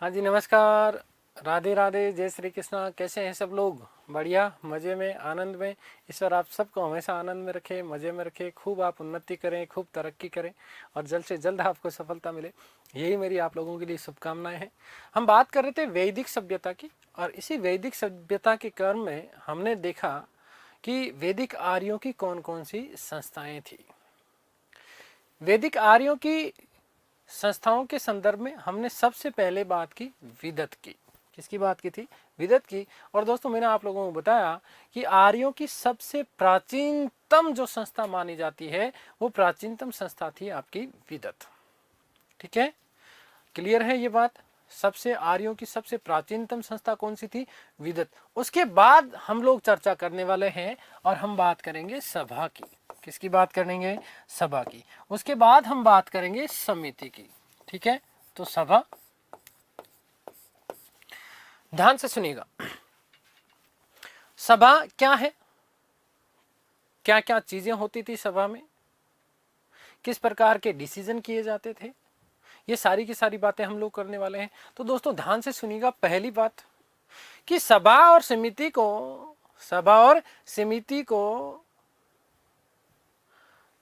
हाँ जी, नमस्कार। राधे राधे, जय श्री कृष्णा। कैसे हैं सब लोग? बढ़िया, मज़े में, आनंद में। ईश्वर आप सबको हमेशा आनंद में रखे, मज़े में रखे, खूब आप उन्नति करें, खूब तरक्की करें और जल्द से जल्द आपको सफलता मिले। यही मेरी आप लोगों के लिए शुभकामनाएं हैं। हम बात कर रहे थे वैदिक सभ्यता की, और इसी वैदिक सभ्यता के क्रम में हमने देखा कि वैदिक आर्यों की कौन कौन सी संस्थाएं थी। वैदिक आर्यों की संस्थाओं के संदर्भ में हमने सबसे पहले बात की विदत की। किसकी बात की थी? विदत की। और दोस्तों, मैंने आप लोगों को बताया कि आर्यों की सबसे प्राचीनतम जो संस्था मानी जाती है वो प्राचीनतम संस्था थी आपकी विदत। ठीक है, क्लियर है ये बात? सबसे आर्यों की सबसे प्राचीनतम संस्था कौन सी थी? विदत। उसके बाद हम लोग चर्चा करने वाले हैं और हम बात करेंगे सभा की। किसकी बात करेंगे? सभा की। उसके बाद हम बात करेंगे समिति की। ठीक है, तो सभा, ध्यान से सुनिएगा। सभा क्या है, क्या क्या चीजें होती थी सभा में, किस प्रकार के डिसीजन किए जाते थे, ये सारी की सारी बातें हम लोग करने वाले हैं। तो दोस्तों ध्यान से सुनिएगा। पहली बात कि सभा और समिति को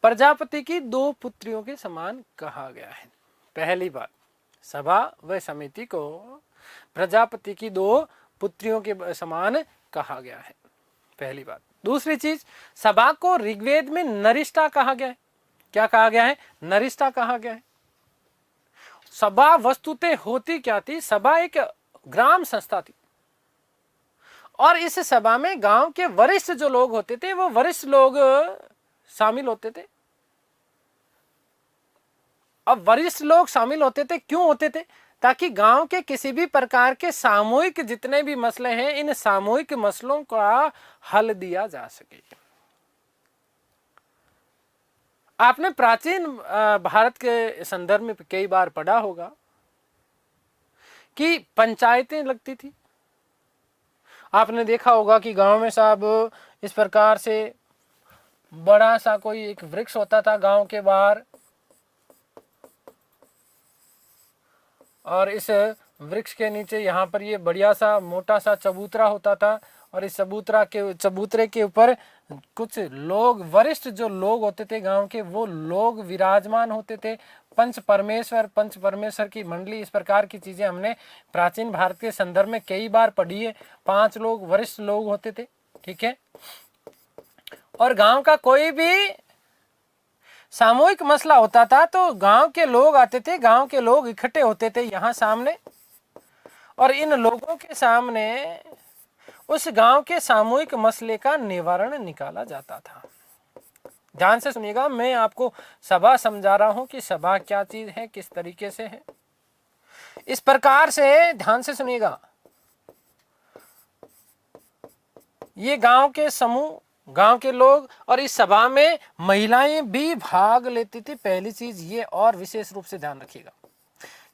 प्रजापति की दो पुत्रियों के समान कहा गया है। पहली बात, सभा व समिति को प्रजापति की दो पुत्रियों के समान कहा गया है, पहली बात। दूसरी चीज, सभा को ऋग्वेद में नरिष्ठा कहा गया है। क्या कहा गया है? नरिष्ठा कहा गया है। सभा वस्तुतः होती क्या थी? सभा एक ग्राम संस्था थी और इस सभा में गांव के वरिष्ठ जो लोग होते थे वो वरिष्ठ लोग शामिल होते थे। अब वरिष्ठ लोग शामिल होते थे, क्यों होते थे? ताकि गांव के किसी भी प्रकार के सामूहिक जितने भी मसले हैं, इन सामूहिक मसलों का हल दिया जा सके। आपने प्राचीन भारत के संदर्भ में कई बार पढ़ा होगा कि पंचायतें लगती थी। आपने देखा होगा कि गांव में साहब इस प्रकार से बड़ा सा कोई एक वृक्ष होता था गांव के बाहर, और इस वृक्ष के नीचे यहाँ पर ये बढ़िया सा मोटा सा चबूतरा होता था, और इस चबूतरे के ऊपर कुछ लोग, वरिष्ठ जो लोग होते थे गांव के, वो लोग विराजमान होते थे। पंच परमेश्वर की मंडली, इस प्रकार की चीजें हमने प्राचीन भारत के संदर्भ में कई बार पढ़ी है। 5 लोग वरिष्ठ लोग होते थे। ठीक है, और गांव का कोई भी सामूहिक मसला होता था तो गांव के लोग आते थे, गांव के लोग इकट्ठे होते थे यहाँ सामने, और इन लोगों के सामने उस गांव के सामूहिक मसले का निवारण निकाला जाता था। ध्यान से सुनिएगा, मैं आपको सभा समझा रहा हूं कि सभा क्या चीज है, किस तरीके से है। इस प्रकार से ध्यान से सुनिएगा, ये गांव के समूह, गांव के लोग, और इस सभा में महिलाएं भी भाग लेती थी। पहली चीज ये, और विशेष रूप से ध्यान रखिएगा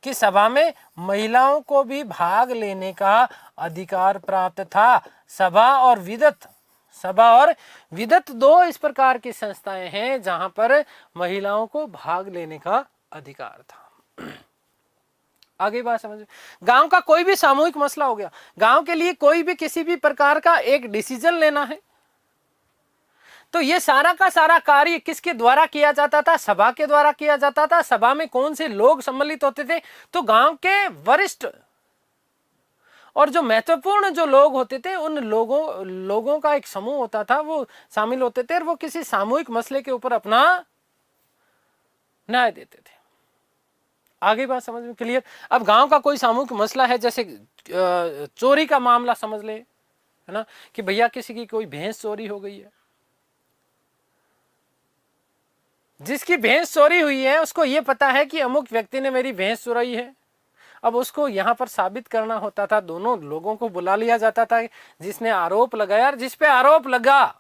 कि सभा में महिलाओं को भी भाग लेने का अधिकार प्राप्त था। सभा और विदत दो इस प्रकार की संस्थाएं हैं जहां पर महिलाओं को भाग लेने का अधिकार था। आगे बात समझ। गांव का कोई भी सामूहिक मसला हो गया, गांव के लिए कोई भी किसी भी प्रकार का एक डिसीजन लेना है, तो ये सारा का सारा कार्य किसके द्वारा किया जाता था? सभा के द्वारा किया जाता था। सभा में कौन से लोग सम्मिलित होते थे? तो गांव के वरिष्ठ और जो महत्वपूर्ण जो लोग होते थे, उन लोगों का एक समूह होता था, वो शामिल होते थे और वो किसी सामूहिक मसले के ऊपर अपना न्याय देते थे। आगे बात समझ में क्लियर? अब गांव का कोई सामूहिक मसला है, जैसे चोरी का मामला समझ ले, है ना, कि भैया किसी की कोई भैंस चोरी हो गई है। जिसकी भैंस चोरी हुई है उसको ये पता है कि अमुक व्यक्ति ने मेरी भैंस चुराई है। अब उसको यहां पर साबित करना होता था, दोनों लोगों को बुला लिया जाता था, जिसने आरोप लगाया और जिस पे आरोप लगा।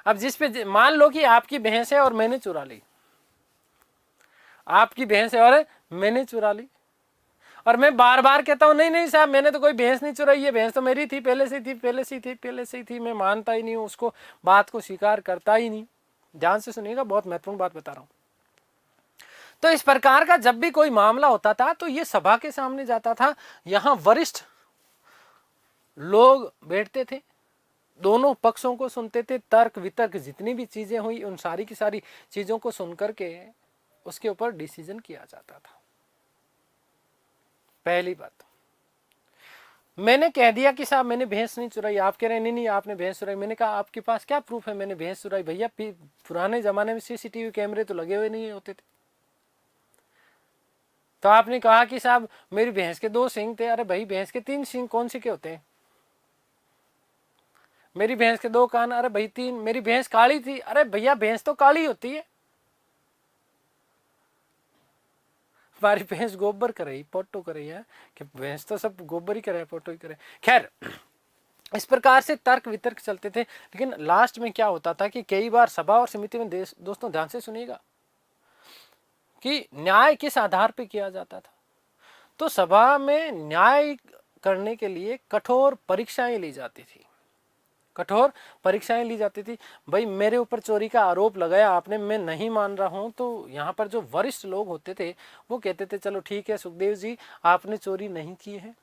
अब जिस पे, मान लो कि आपकी भैंस है और मैंने चुरा ली, आपकी भैंस है और मैंने चुरा ली, और मैं बार बार कहता हूं नहीं नहीं साहब, मैंने तो कोई भैंस नहीं चुराई है, भैंस तो मेरी थी, पहले से थी, मैं मानता ही नहीं हूं उसको, बात को स्वीकार करता ही नहीं। ध्यान से सुनिएगा, बहुत महत्वपूर्ण बात बता रहा हूं। तो इस प्रकार का जब भी कोई मामला होता था तो ये सभा के सामने जाता था, यहां वरिष्ठ लोग बैठते थे, दोनों पक्षों को सुनते थे, तर्क वितर्क जितनी भी चीजें हुई उन सारी की सारी चीजों को सुनकर के उसके ऊपर डिसीजन किया जाता था। पहली बात, मैंने कह दिया कि साहब मैंने भैंस नहीं चुराई, आप कह रहे नहीं नहीं आपने भैंस चुराई। मैंने कहा आपके पास क्या प्रूफ है मैंने भैंस चुराई? भैया पुराने जमाने में सीसीटीवी कैमरे तो लगे हुए नहीं होते थे। तो आपने कहा कि साहब मेरी भैंस के 2 सींग थे। अरे भाई भैंस के 3 सींग कौन से के होते हैं? मेरी भैंस के 2 कान। अरे भाई 3। मेरी भैंस काली थी। अरे भैया भैंस तो काली होती है। हमारी भैंस गोबर करे पोटो करे है कि भैंस तो सब गोबर ही करे पोटो ही करे। खैर इस प्रकार से तर्क वितर्क चलते थे, लेकिन लास्ट में क्या होता था कि कई बार सभा और समिति में दोस्तों ध्यान से सुनिएगा कि न्याय किस आधार पर किया जाता था। तो सभा में न्याय करने के लिए कठोर परीक्षाएं ली जाती थी, कठोर परीक्षाएं ली जाती थी। भाई मेरे ऊपर चोरी का आरोप लगाया आपने, मैं नहीं मान रहा हूं। तो यहाँ पर जो वरिष्ठ लोग होते थे वो कहते थे चलो ठीक है सुखदेव जी आपने चोरी नहीं की है,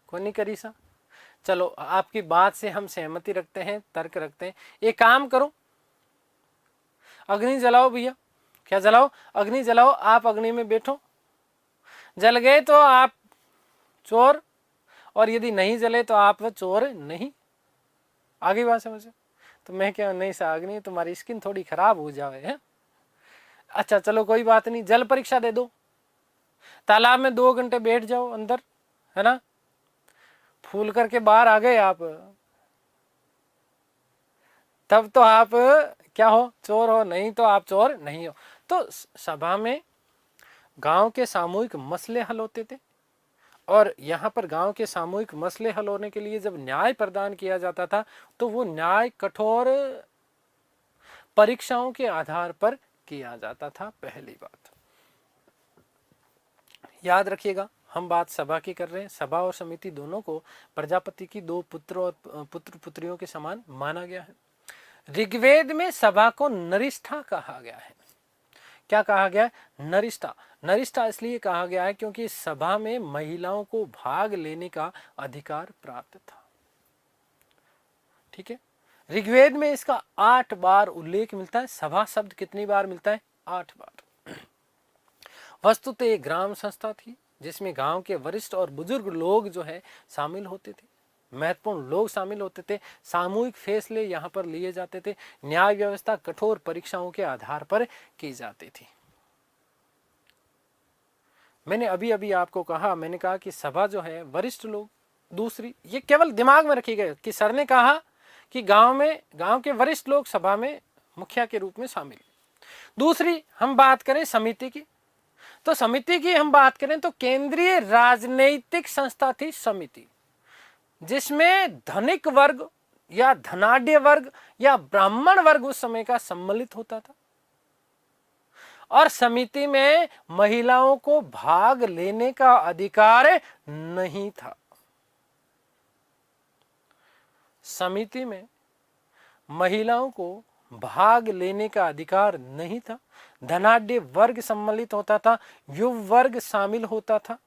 कोई नहीं करी सा, चलो आपकी बात से हम सहमति रखते हैं, तर्क रखते हैं। एक काम करो अग्नि जलाओ भैया। क्या जलाओ? अग्नि जलाओ। आप अग्नि में बैठो, जल गए तो आप चोर, और यदि नहीं जले तो आप वह चोर नहीं। आगे बात समझे? तो मैं क्या नहीं सा अग्नि तुम्हारी स्किन थोड़ी खराब हो जाए है। अच्छा चलो कोई बात नहीं, जल परीक्षा दे दो। तालाब में 2 घंटे बैठ जाओ अंदर, है ना, फूल करके बाहर आ गए आप, तब तो आप क्या हो? चोर हो। नहीं तो आप चोर नहीं हो। तो सभा में गांव के सामूहिक मसले हल होते थे, और यहाँ पर गांव के सामूहिक मसले हल होने के लिए जब न्याय प्रदान किया जाता था तो वो न्याय कठोर परीक्षाओं के आधार पर किया जाता था। पहली बात याद रखिएगा, हम बात सभा की कर रहे हैं। सभा और समिति दोनों को प्रजापति की 2 पुत्र और पुत्र पुत्रियों के समान माना गया है। ऋग्वेद में सभा को नरिष्ठा कहा गया है। क्या कहा गया है? नरिष्ठा। नरिष्ठा इसलिए कहा गया है क्योंकि सभा में महिलाओं को भाग लेने का अधिकार प्राप्त था। ठीक है, ऋग्वेद में इसका 8 बार उल्लेख मिलता है। सभा शब्द कितनी बार मिलता है? 8 बार। वस्तुतः एक ग्राम संस्था थी जिसमें गांव के वरिष्ठ और बुजुर्ग लोग जो है शामिल होते थे, महत्वपूर्ण लोग शामिल होते थे। सामूहिक फैसले यहाँ पर लिए जाते थे। न्याय व्यवस्था कठोर परीक्षाओं के आधार पर की जाती थी। मैंने अभी अभी आपको कहा, मैंने कहा कि सभा जो है वरिष्ठ लोग, दूसरी ये केवल दिमाग में रखिएगा कि सर ने कहा कि गांव के वरिष्ठ लोग सभा में मुखिया के रूप में शामिल। दूसरी हम बात करें समिति की, तो समिति की हम बात करें तो केंद्रीय राजनीतिक संस्था थी समिति, जिसमें धनिक वर्ग या धनाढ्य वर्ग या ब्राह्मण वर्ग उस समय का सम्मिलित होता था, और समिति में महिलाओं को भाग लेने का अधिकार नहीं था। समिति में महिलाओं को भाग लेने का अधिकार नहीं था। धनाढ्य वर्ग सम्मिलित होता था, युव वर्ग शामिल होता था।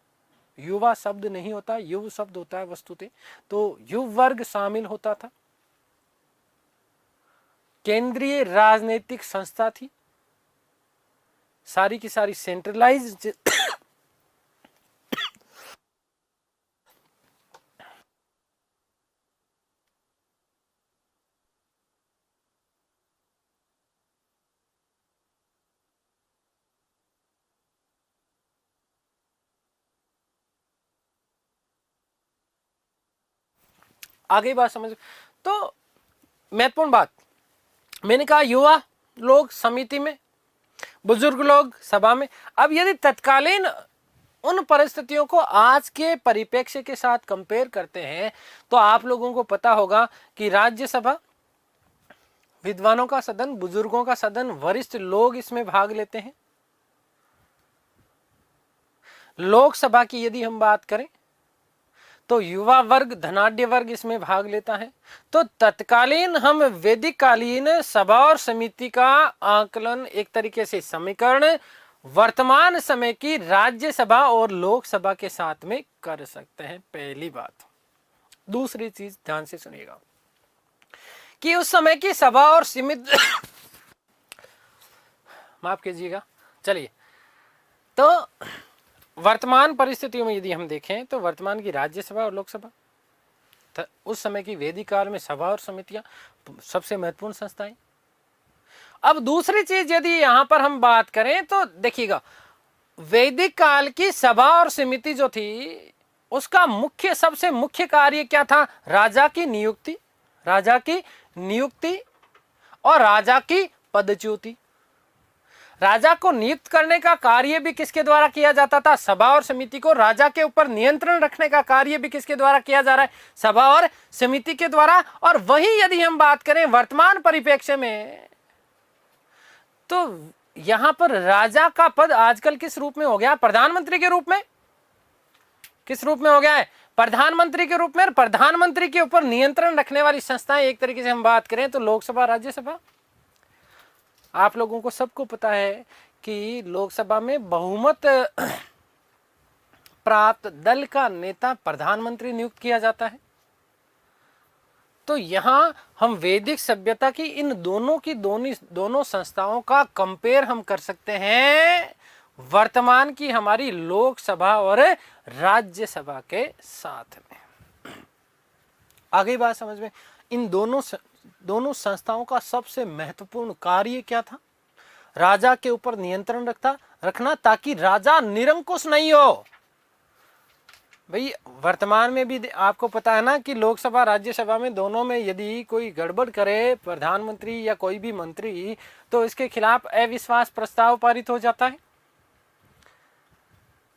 युवा शब्द नहीं होता, युव शब्द होता है वस्तुतः, तो युव वर्ग शामिल होता था। केंद्रीय राजनीतिक संस्था थी, सारी की सारी सेंट्रलाइज्ड आगे बात समझ। तो महत्वपूर्ण बात, मैंने कहा युवा लोग समिति में, बुजुर्ग लोग सभा में। अब यदि तत्कालीन उन परिस्थितियों को आज के परिप्रेक्ष्य के साथ कंपेयर करते हैं तो आप लोगों को पता होगा कि राज्यसभा विद्वानों का सदन, बुजुर्गों का सदन, वरिष्ठ लोग इसमें भाग लेते हैं। लोकसभा की यदि हम बात करें तो युवा वर्ग, धनाढ्य वर्ग इसमें भाग लेता है। तो तत्कालीन हम वैदिक कालीन सभा और समिति का आकलन, एक तरीके से समीकरण वर्तमान समय की राज्यसभा और लोकसभा के साथ में कर सकते हैं, पहली बात। दूसरी चीज ध्यान से सुनिएगा कि उस समय की सभा और समिति माफ कीजिएगा, चलिए, तो वर्तमान परिस्थितियों में यदि हम देखें तो वर्तमान की राज्यसभा और लोकसभा, तो उस समय की वैदिक काल में सभा और समितियां सबसे महत्वपूर्ण संस्थाएं। अब दूसरी चीज यदि यहां पर हम बात करें तो देखिएगा, वैदिक काल की सभा और समिति जो थी उसका मुख्य, सबसे मुख्य कार्य क्या था? राजा की नियुक्ति, राजा की नियुक्ति और राजा की पदच्युति। राजा को नियुक्त करने का कार्य भी किसके द्वारा किया जाता था? सभा और समिति को राजा के ऊपर नियंत्रण रखने का कार्य भी किसके द्वारा किया जा रहा है? सभा और समिति के द्वारा। और वही यदि हम बात करें वर्तमान परिप्रेक्ष्य में, तो यहां पर राजा का पद आजकल किस रूप में हो गया? प्रधानमंत्री के रूप में। किस रूप में हो गया है? प्रधानमंत्री के रूप में। प्रधानमंत्री के ऊपर नियंत्रण रखने वाली संस्थाएं एक तरीके से हम बात करें तो लोकसभा, राज्यसभा। आप लोगों को सबको पता है कि लोकसभा में बहुमत प्राप्त दल का नेता प्रधानमंत्री नियुक्त किया जाता है। तो यहां हम वैदिक सभ्यता की इन दोनों संस्थाओं का कंपेयर हम कर सकते हैं वर्तमान की हमारी लोकसभा और राज्यसभा के साथ में। आ गई बात समझ में? इन दोनों संस्थाओं का सबसे महत्वपूर्ण कार्य क्या था? राजा के ऊपर नियंत्रण रखना, ताकि राजा निरंकुश नहीं हो। भाई वर्तमान में भी आपको पता है ना कि लोकसभा राज्यसभा में दोनों में यदि कोई गड़बड़ करे प्रधानमंत्री या कोई भी मंत्री, तो इसके खिलाफ अविश्वास प्रस्ताव पारित हो जाता है,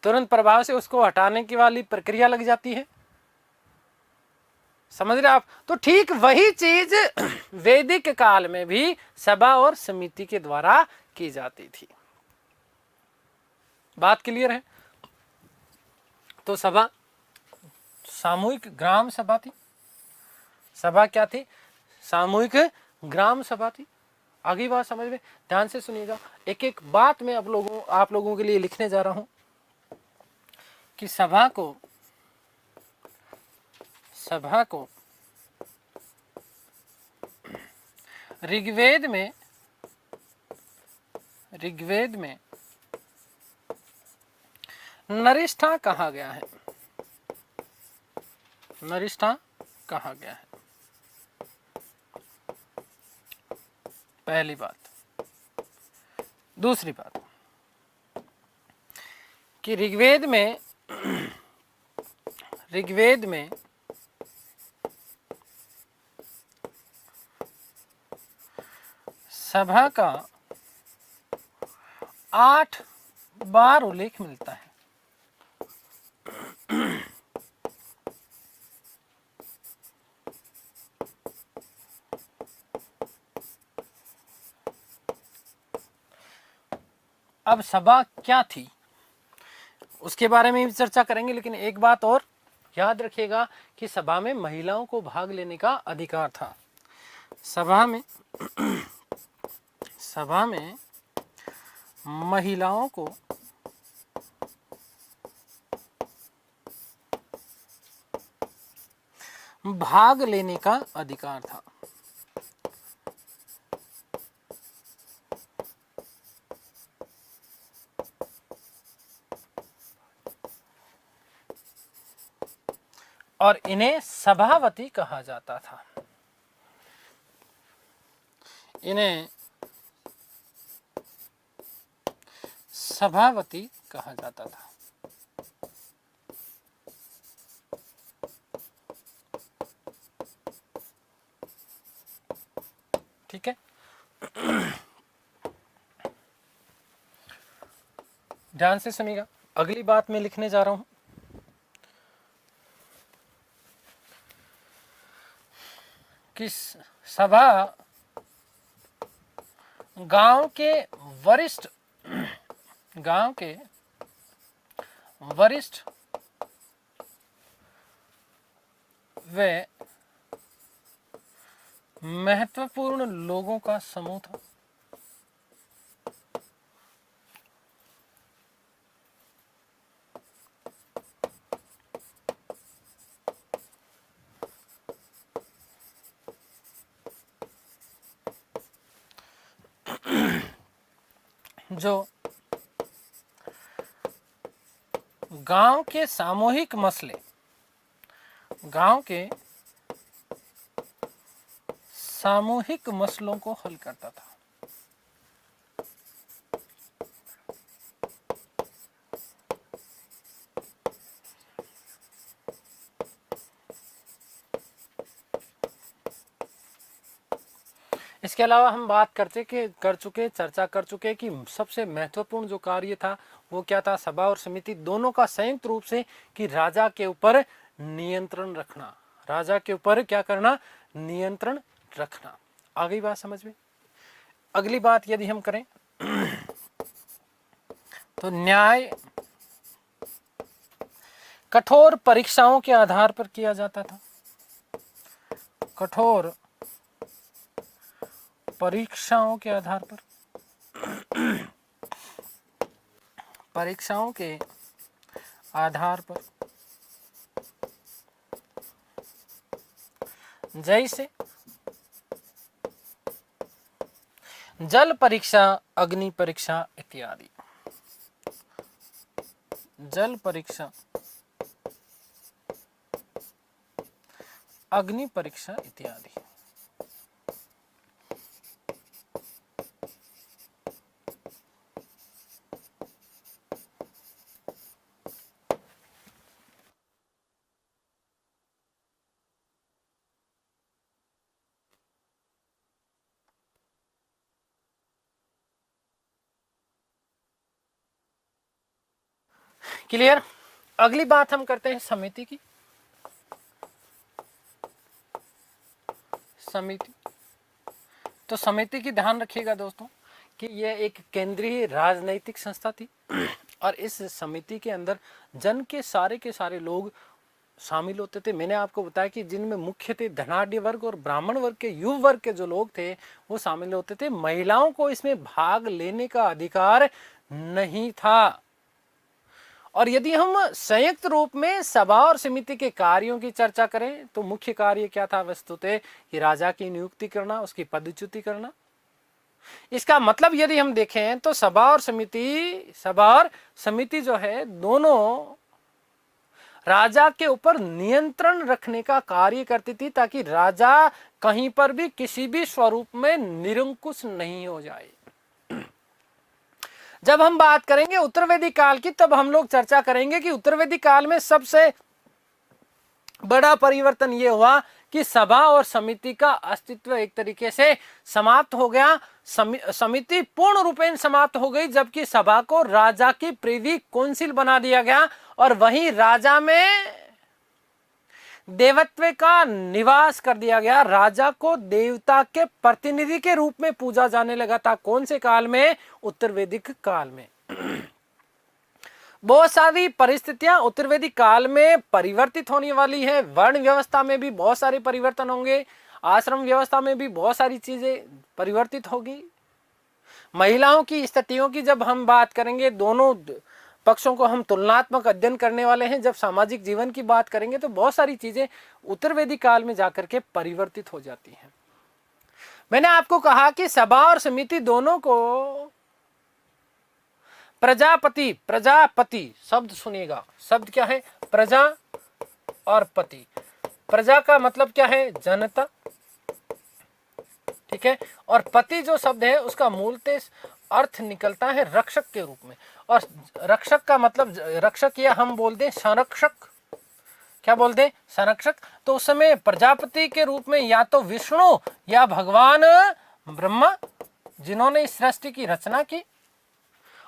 तुरंत प्रभाव से उसको हटाने की वाली प्रक्रिया लग जाती है। समझ रहे आप? तो ठीक वही चीज वैदिक काल में भी सभा और समिति के द्वारा की जाती थी। बात क्लियर है? तो सभा सामूहिक ग्राम सभा थी। सभा क्या थी? सामूहिक ग्राम सभा थी। आगे बात समझ में ध्यान से सुनिएगा। एक एक बात मैं आप लोगों के लिए लिखने जा रहा हूं कि सभा को ऋग्वेद में नरिष्ठा कहा गया है। नरिष्ठा कहा गया है, पहली बात। दूसरी बात कि ऋग्वेद में सभा का 8 बार उल्लेख मिलता है। अब सभा क्या थी उसके बारे में भी चर्चा करेंगे, लेकिन एक बात और याद रखिएगा कि सभा में महिलाओं को भाग लेने का अधिकार था। सभा में महिलाओं को भाग लेने का अधिकार था। और इन्हें सभावती कहा जाता था। इन्हें सभावती कहा जाता था। ठीक है, ध्यान से सुनिएगा। अगली बात मैं लिखने जा रहा हूं कि सभा गांव के वरिष्ठ वे महत्वपूर्ण लोगों का समूह था। जो गांव के सामूहिक मसले, गांव के सामूहिक मसलों को हल करता था। इसके अलावा हम बात चर्चा कर चुके कि सबसे महत्वपूर्ण जो कार्य था वो क्या था, सभा और समिति दोनों का संयुक्त रूप से कि राजा के ऊपर नियंत्रण रखना, राजा के ऊपर क्या करना, नियंत्रण रखना। आ गई बात समझ में। अगली बात यदि हम करें तो न्याय कठोर परीक्षाओं के आधार पर किया जाता था। कठोर परीक्षाओं के आधार पर, परीक्षाओं के आधार पर, जैसे जल परीक्षा, अग्नि परीक्षा इत्यादि। जल परीक्षा, अग्नि परीक्षा इत्यादि। क्लियर। अगली बात हम करते हैं समिति की। समिति, तो समिति की ध्यान रखिएगा दोस्तों कि यह एक केंद्रीय राजनैतिक संस्था थी और इस समिति के अंदर जन के सारे लोग शामिल होते थे। मैंने आपको बताया कि जिनमें मुख्य थे धनाढ्य वर्ग और ब्राह्मण वर्ग के, युव वर्ग के जो लोग थे वो शामिल होते थे। महिलाओं को इसमें भाग लेने का अधिकार नहीं था। और यदि हम संयुक्त रूप में सभा और समिति के कार्यों की चर्चा करें तो मुख्य कार्य क्या था, वस्तुतः कि राजा की नियुक्ति करना, उसकी पदच्युति करना। इसका मतलब यदि हम देखें तो सभा और समिति जो है दोनों राजा के ऊपर नियंत्रण रखने का कार्य करती थी ताकि राजा कहीं पर भी किसी भी स्वरूप में निरंकुश नहीं हो जाए। जब हम बात करेंगे उत्तरवेदी काल की तब हम लोग चर्चा करेंगे कि उत्तरवेदी काल में सबसे बड़ा परिवर्तन यह हुआ कि सभा और समिति का अस्तित्व एक तरीके से समाप्त हो गया। समिति पूर्ण रूपेण समाप्त हो गई, जबकि सभा को राजा की प्रिवी काउंसिल बना दिया गया और वहीं राजा में देवत्व का निवास कर दिया गया। राजा को देवता के प्रतिनिधि के रूप में पूजा जाने लगा था। कौन से काल में? उत्तरवैदिक काल में। बहुत सारी परिस्थितियां उत्तरवैदिक काल में परिवर्तित होने वाली है। वर्ण व्यवस्था में भी बहुत सारे परिवर्तन होंगे, आश्रम व्यवस्था में भी बहुत सारी चीजें परिवर्तित होगी। महिलाओं की स्थितियों की जब हम बात करेंगे, दोनों पक्षों को हम तुलनात्मक अध्ययन करने वाले हैं। जब सामाजिक जीवन की बात करेंगे तो बहुत सारी चीजें उत्तरवैदिक काल में जाकर के परिवर्तित हो जाती हैं। मैंने आपको कहा कि सभा और समिति दोनों को प्रजापति शब्द सुनिएगा। शब्द क्या है? प्रजा और पति। प्रजा का मतलब क्या है? जनता, ठीक है। और पति जो शब्द है उसका मूलतः अर्थ निकलता है रक्षक के रूप में। और रक्षक का मतलब, रक्षक या हम बोल दें संरक्षक, क्या बोल दें? संरक्षक। तो उस समय प्रजापति के रूप में या तो विष्णु या भगवान ब्रह्मा, जिन्होंने इस सृष्टि की रचना की,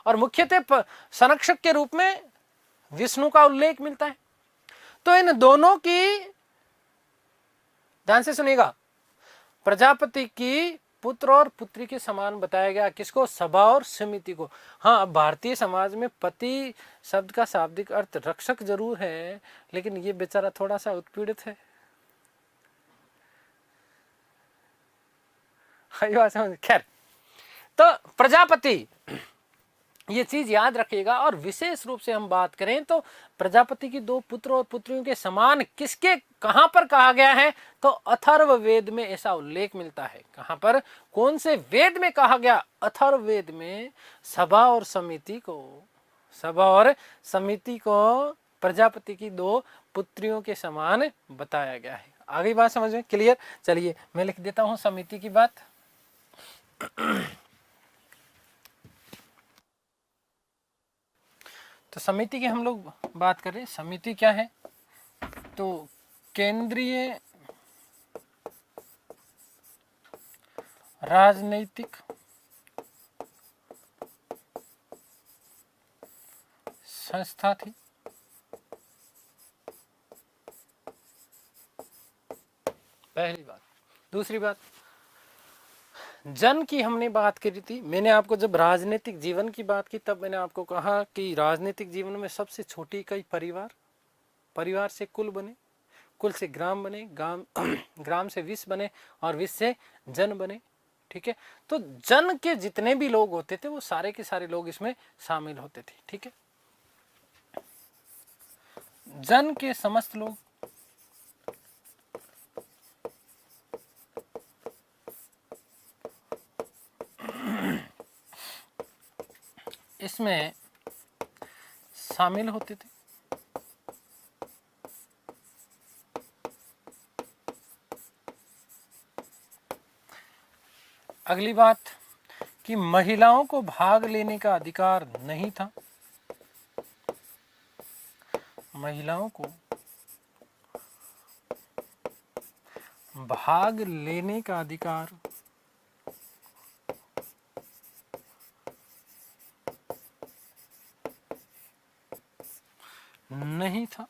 और मुख्यतः संरक्षक के रूप में विष्णु का उल्लेख मिलता है। तो इन दोनों की, ध्यान से सुनिएगा, प्रजापति की पुत्र और पुत्री के समान बताया गया। किसको? सभा और समिति को। हाँ, भारतीय समाज में पति शब्द का शाब्दिक अर्थ रक्षक जरूर है, लेकिन ये बेचारा थोड़ा सा उत्पीड़ित है। ये बात समझ। खैर, तो प्रजापति, ये चीज याद रखिएगा। और विशेष रूप से हम बात करें तो प्रजापति की दो पुत्र और पुत्रियों के समान किसके कहां पर कहा गया है, तो अथर्व वेद में ऐसा उल्लेख मिलता है। कहां पर, कौन से वेद में कहा गया, अथर्व वेद में सभा और समिति को प्रजापति की दो पुत्रियों के समान बताया गया है। आगे बात समझ में क्लियर। चलिए मैं लिख देता हूं समिति की बात। तो समिति की हम लोग बात करें, समिति क्या है, तो केंद्रीय राजनीतिक संस्था थी। पहली बात। दूसरी बात, जन की हमने बात करी थी। मैंने आपको जब राजनीतिक जीवन की बात की तब मैंने आपको कहा कि राजनीतिक जीवन में सबसे छोटी इकाई परिवार, परिवार से कुल बने, कुल से ग्राम बने, ग्राम से विश्व बने और विश्व से जन बने। ठीक है, तो जन के जितने भी लोग होते थे वो सारे के सारे लोग इसमें शामिल होते थे। ठीक है, जन के समस्त लोग इसमें शामिल होते थे। अगली बात कि महिलाओं को भाग लेने का अधिकार नहीं था। महिलाओं को भाग लेने का अधिकार नहीं था।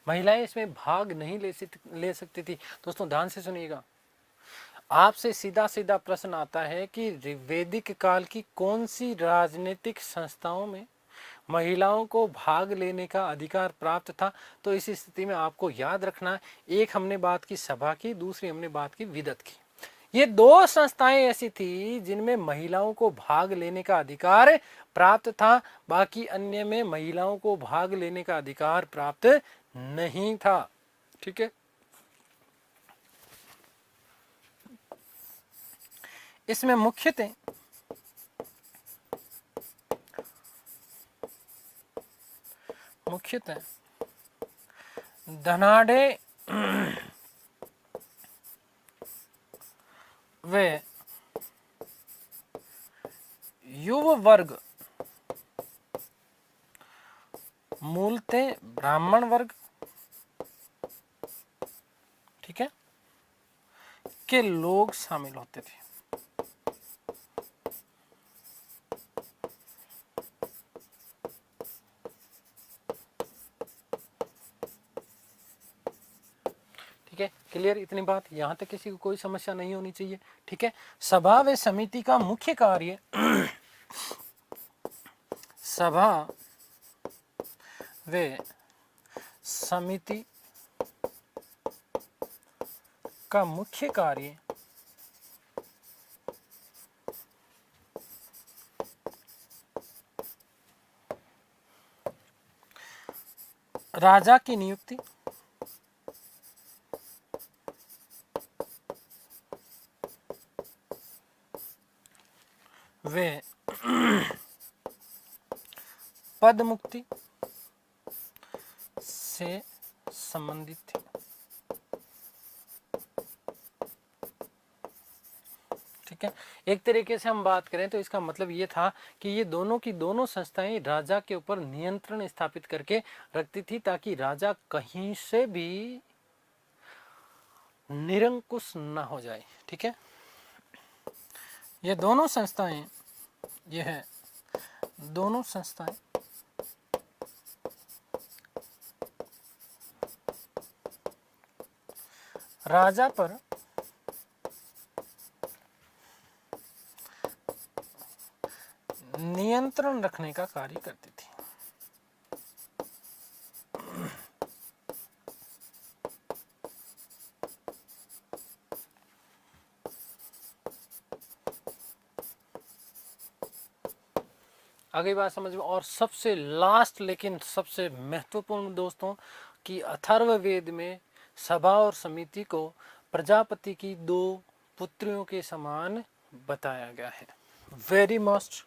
महिलाएं इसमें भाग नहीं ले सकती थी। दोस्तों ध्यान से सुनिएगा, आपसे सीधा सीधा प्रश्न आता है कि वैदिक काल की कौन सी राजनीतिक संस्थाओं में महिलाओं को भाग लेने का अधिकार प्राप्त था। तो इस स्थिति में आपको याद रखना, एक हमने बात की सभा की, दूसरी हमने बात की विदत की। ये दो संस्थाएं ऐसी थी जिनमें महिलाओं को भाग लेने का अधिकार प्राप्त था, बाकी अन्य में महिलाओं को भाग लेने का अधिकार प्राप्त नहीं था। ठीक है, इसमें मुख्यतः धनाढ़े वे युवा वर्ग, मूलतः ब्राह्मण वर्ग, ठीक है, के लोग शामिल होते थे। ठीक है, क्लियर, इतनी बात, यहां तक किसी को कोई समस्या नहीं होनी चाहिए। ठीक है, सभा व समिति का मुख्य कार्य सभा व समिति का मुख्य कार्य राजा की नियुक्ति, वे पद मुक्ति से संबंधित थी। ठीक है, एक तरीके से हम बात करें तो इसका मतलब ये था कि ये दोनों की दोनों संस्थाएं राजा के ऊपर नियंत्रण स्थापित करके रखती थी, ताकि राजा कहीं से भी निरंकुश न हो जाए। ठीक है, ये दोनों संस्थाएं, ये है दोनों संस्थाएं राजा पर नियंत्रण रखने का कार्य करती थी। आगे बात समझ में। और सबसे लास्ट लेकिन सबसे महत्वपूर्ण दोस्तों, कि अथर्ववेद में सभा और समिति को प्रजापति की 2 पुत्रियों के समान बताया गया है। Very must.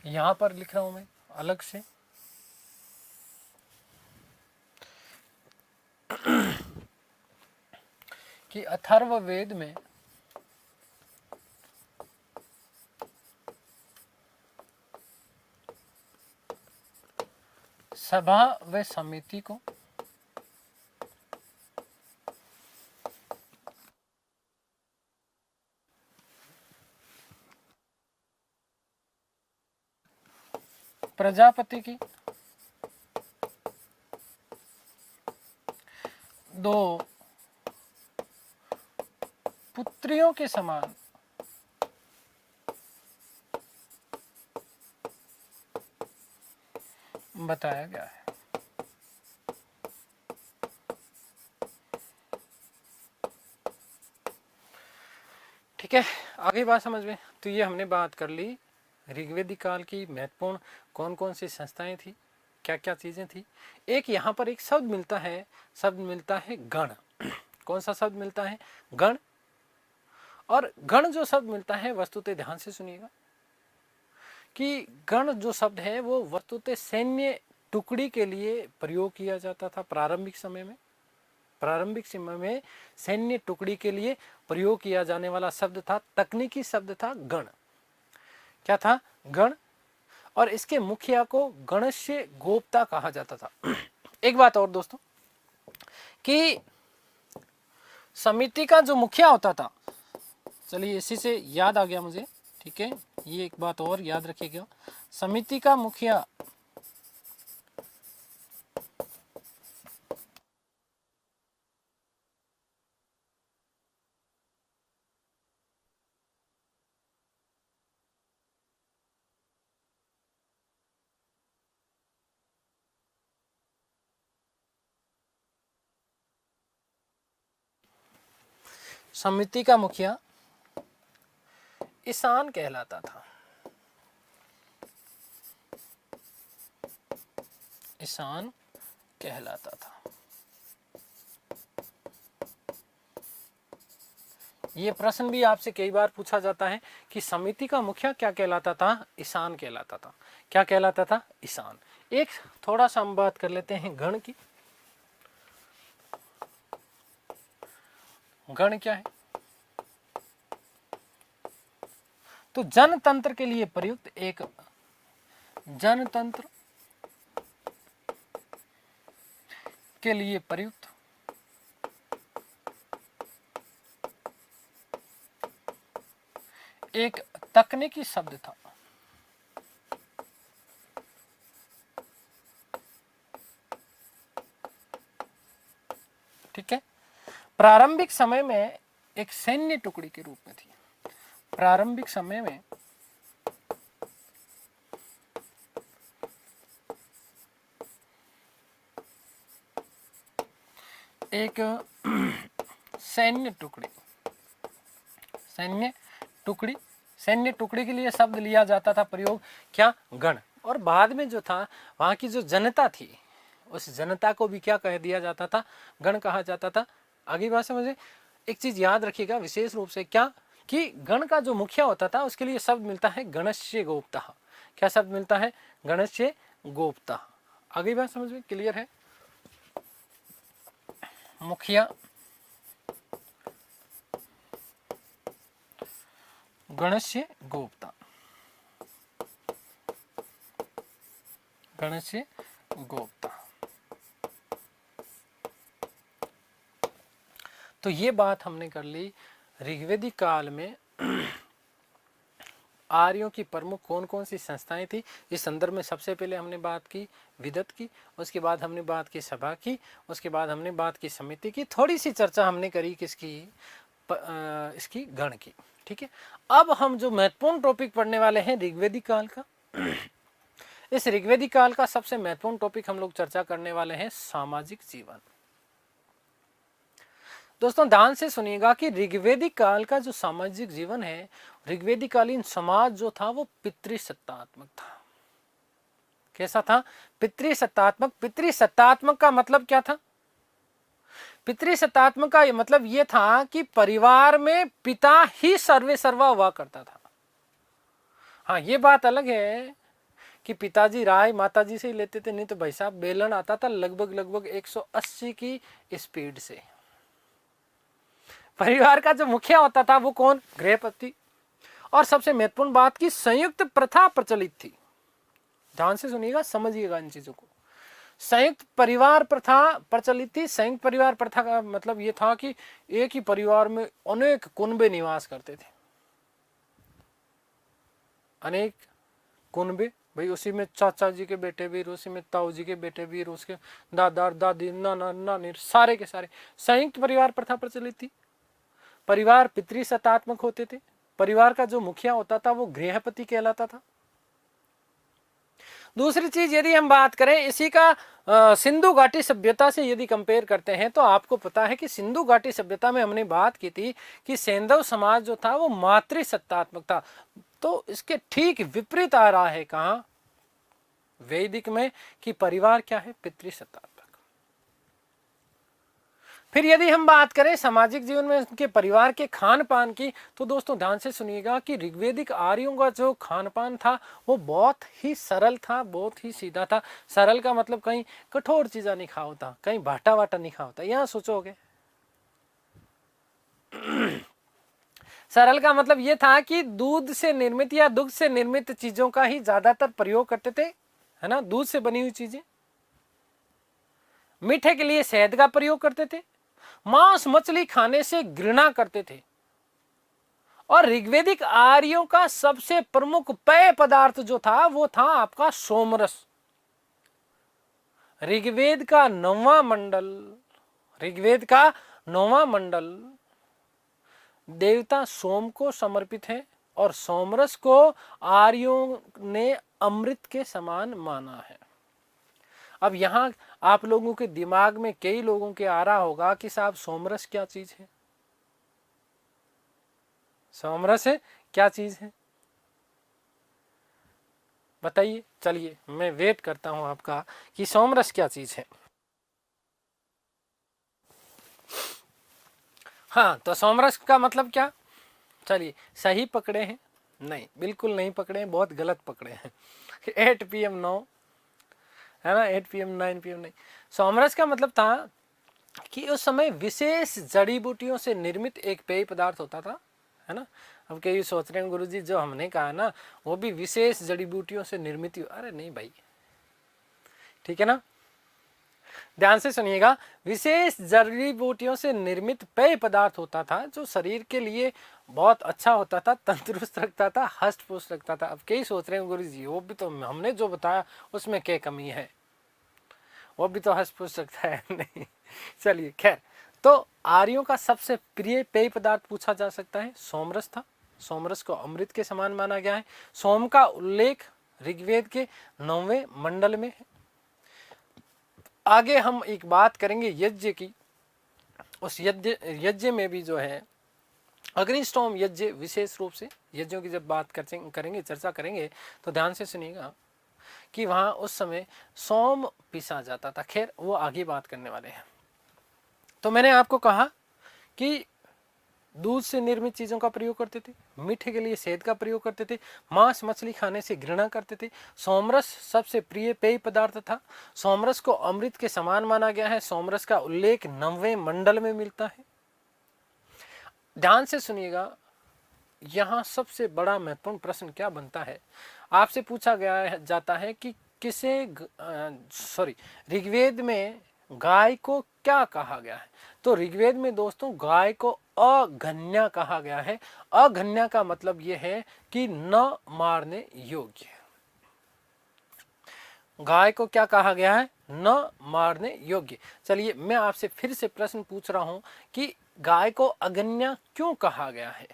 यहां पर लिख रहा हूं मैं अलग से, कि अथर्ववेद में सभा व समिति को प्रजापति की 2 पुत्रियों के समान बताया गया है। ठीक है, आगे बात समझ में। तो ये हमने बात कर ली ऋग्वेदिक काल की महत्वपूर्ण कौन कौन सी संस्थाएं थी, क्या क्या चीजें थी। एक यहाँ पर एक शब्द मिलता है गण। कौन सा शब्द मिलता है? गण। और गण जो शब्द मिलता है, वस्तुतः ध्यान से सुनिएगा, कि गण जो शब्द है वो वस्तुतः सैन्य टुकड़ी के लिए प्रयोग किया जाता था प्रारंभिक समय में। प्रारंभिक समय में सैन्य टुकड़ी के लिए प्रयोग किया जाने वाला शब्द था, तकनीकी शब्द था गण। क्या था? गण। और इसके मुखिया को गणस्य गोप्ता कहा जाता था। एक बात और दोस्तों, कि समिति का जो मुखिया होता था, चलिए इसी से याद आ गया मुझे, ठीक है, ये एक बात और याद रखिएगा। समिति का मुखिया ईशान कहलाता था। ईशान कहलाता था। ये प्रश्न भी आपसे कई बार पूछा जाता है कि समिति का मुखिया क्या कहलाता था? ईशान कहलाता था। क्या कहलाता था? ईशान। एक थोड़ा सा हम बात कर लेते हैं गण की। गण क्या है? तो जनतंत्र के लिए प्रयुक्त एक जनतंत्र के लिए प्रयुक्त एक तकनीकी शब्द था। ठीक है, प्रारंभिक समय में एक सैन्य टुकड़ी के रूप में थी। प्रारंभिक समय में एक सैन्य टुकड़ी के लिए शब्द लिया जाता था प्रयोग, क्या? गण। और बाद में जो था, वहां की जो जनता थी, उस जनता को भी क्या कह दिया जाता था? गण कहा जाता था। आगे बात समझे। एक चीज याद रखिएगा विशेष रूप से, क्या कि गण का जो मुखिया होता था उसके लिए शब्द मिलता है गणस्य गोप्ता। क्या शब्द मिलता है? गणस्य गोप्ता। आगे बात समझ में क्लियर है? मुखिया गणस्य गोप्ता। गणस्य गोप्ता। तो ये बात हमने कर ली ऋग्वेदिक काल में आर्यों की प्रमुख कौन कौन सी संस्थाएं थी। इस संदर्भ में सबसे पहले हमने बात की विदत की, उसके बाद हमने बात की सभा की, उसके बाद हमने बात की समिति की, थोड़ी सी चर्चा हमने करी किसकी? इसकी गण की। ठीक है, अब हम जो महत्वपूर्ण टॉपिक पढ़ने वाले हैं ऋग्वेदिक काल का, इस ऋग्वेदिक काल का सबसे महत्वपूर्ण टॉपिक हम लोग चर्चा करने वाले हैं सामाजिक जीवन। दोस्तों ध्यान से सुनिएगा कि ऋग्वेदिक काल का जो सामाजिक जीवन है, ऋग्वेदिक कालीन समाज जो था वो पितृसत्तात्मक था। कैसा था? पितृसत्तात्मक। पितृसत्तात्मक का मतलब क्या था? पितृसत्तात्मक का मतलब यह था कि परिवार में पिता ही सर्वे सर्वा हुआ करता था। हाँ, ये बात अलग है कि पिताजी राय माताजी से ही लेते थे, नहीं तो भाई साहब बेलन आता था लगभग 180 की स्पीड से। परिवार का जो मुखिया होता था वो कौन? गृहपति। और सबसे महत्वपूर्ण बात की संयुक्त प्रथा प्रचलित थी। ध्यान से सुनिएगा, समझिएगा इन चीजों को। संयुक्त परिवार प्रथा प्रचलित थी। संयुक्त परिवार प्रथा का मतलब यह था कि एक ही परिवार में अनेक कुनबे निवास करते थे। अनेक कुनबे, भाई उसी में चाचा जी के बेटे भी, उसी में ताऊ जी के बेटे भी, उसके दादा दादी नाना नानी सारे के सारे। संयुक्त परिवार प्रथा प्रचलित थी। परिवार पितृसत्तात्मक होते थे। परिवार का जो मुखिया होता था वो गृहपति कहलाता था। दूसरी चीज यदि हम बात करें इसी का सिंधु घाटी सभ्यता से यदि कंपेयर करते हैं तो आपको पता है कि सिंधु घाटी सभ्यता में हमने बात की थी कि सैंधव समाज जो था वो मातृसत्तात्मक था। तो इसके ठीक विपरीत आ रहा है कहां? वैदिक में, कि परिवार क्या है? पितृसत्तात्मक। फिर यदि हम बात करें सामाजिक जीवन में उनके परिवार के खान पान की, तो दोस्तों ध्यान से सुनिएगा कि ऋग्वेदिक आर्यों का जो खान पान था वो बहुत ही सरल था, बहुत ही सीधा था। सरल का मतलब कहीं कठोर चीजा नहीं खाओ था, कहीं भाटा वाटा नहीं खाओ था। यहां सोचोगे सरल का मतलब यह था कि दूध से निर्मित या दुग्ध से निर्मित चीजों का ही ज्यादातर प्रयोग करते थे, है ना, दूध से बनी हुई चीजें। मीठे के लिए शहद का प्रयोग करते थे। मांस मछली खाने से घृणा करते थे। और ऋग्वेदिक आर्यों का सबसे प्रमुख पेय पदार्थ जो था वो था आपका सोमरस। ऋग्वेद का 9वां मंडल देवता सोम को समर्पित है और सोमरस को आर्यों ने अमृत के समान माना है। अब यहां आप लोगों के दिमाग में कई लोगों के आ रहा होगा कि साहब सोमरस क्या चीज है? सोमरस है क्या चीज है? बताइए। चलिए मैं वेट करता हूं आपका कि सोमरस क्या चीज है। हाँ, तो सोमरस का मतलब क्या? चलिए, सही पकड़े हैं? नहीं, बिल्कुल नहीं पकड़े हैं, बहुत गलत पकड़े हैं। 8 PM 9 है ना, 8 PM 9 PM नहीं। सोमरस का मतलब था कि उस समय विशेष जड़ी बूटियों से निर्मित एक पेय पदार्थ होता था, है ना। अब कई सोच रहे हैं गुरुजी जो हमने कहा ना वो भी विशेष जड़ी बूटियों से निर्मित। अरे नहीं भाई, ठीक है ना, ध्यान से सुनिएगा। विशेष जड़ी बूटियों से निर्मित पेय पदार्थ होता था जो शरीर के लिए बहुत अच्छा होता था, तंदुरुस्त रखता था, हष्ट पुष्ट रखता था। अब कई सोच रहे हैं गुरुजी वो भी तो हमने जो बताया उसमें क्या कमी है, वो भी तो हष्ट पुष्ट रखता है। नहीं, चलिए खैर। तो आर्यों का सबसे प्रिय पेय पदार्थ पूछा जा सकता है सोमरस था। सोमरस को अमृत के समान माना गया है। सोम का उल्लेख ऋग्वेद के 9वें मंडल में है। आगे हम एक बात करेंगे यज्ञ की। उस यज्ञ में भी जो है अग्निष्टोम यज्ञ, विशेष रूप से यज्ञों की जब बात करेंगे चर्चा करेंगे तो ध्यान से सुनिएगा कि वहां उस समय सोम पीसा जाता था। खैर वो आगे बात करने वाले हैं। तो मैंने आपको कहा कि दूध से निर्मित चीजों का प्रयोग करते थे, मीठे के लिए शहद का प्रयोग करते थे, मांस मछली खाने से घृणा करते थे। सोमरस सबसे प्रिय पेय पदार्थ था। सोमरस को अमृत के समान माना गया है। सोमरस का उल्लेख 9वें मंडल में मिलता है। ध्यान से सुनिएगा, यहां सबसे बड़ा महत्वपूर्ण प्रश्न क्या बनता है, आपसे पूछा गया जाता है कि ऋग्वेद में गाय को क्या कहा गया है। तो ऋग्वेद में दोस्तों गाय को अघन्या कहा गया है। अघन्या का मतलब यह है कि न मारने योग्य। गाय को क्या कहा गया है? न मारने योग्य। चलिए मैं आपसे फिर से प्रश्न पूछ रहा हूं कि गाय को अघन्या क्यों कहा गया है?